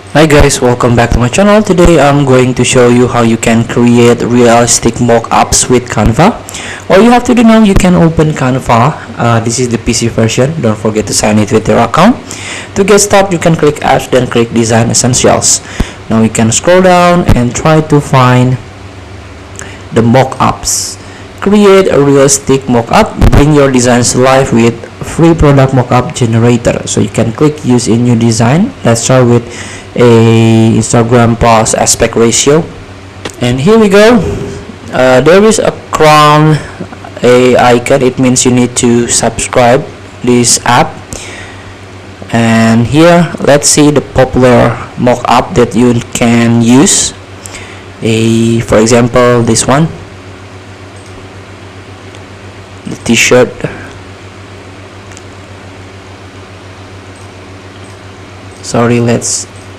Hi guys, welcome back to my channel. Today I'm going to show you how you can create realistic mock-ups with Canva. All you have to do now, you can open Canva. This is the PC version. Don't forget to sign it with your account. To get started, you can click apps, then click design essentials. Now you can scroll down and try to find the mock-ups. Create a realistic mock-up. Bring your designs to life with free product mock-up generator. So you can click use a new design. Let's start with a Instagram post aspect ratio, and here we go. There is a crown icon. It means you need to subscribe this app. And here, let's see the popular mock-up that you can use. For example, this one, the t-shirt. Sorry,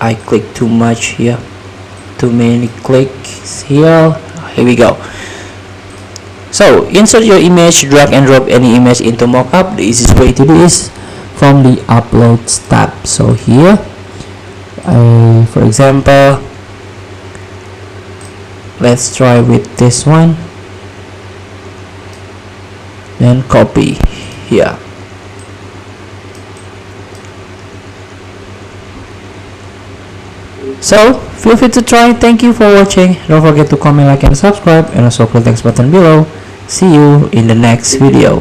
I click too much here, too many clicks here. Here we go. So insert your image, drag and drop any image into mockup. The easiest way to do is from the uploads tab. So here, for example, let's try with this one, then copy here. So feel free to try. Thank you for watching. Don't forget to comment, like and subscribe, and also click the X button below. See you in the next video.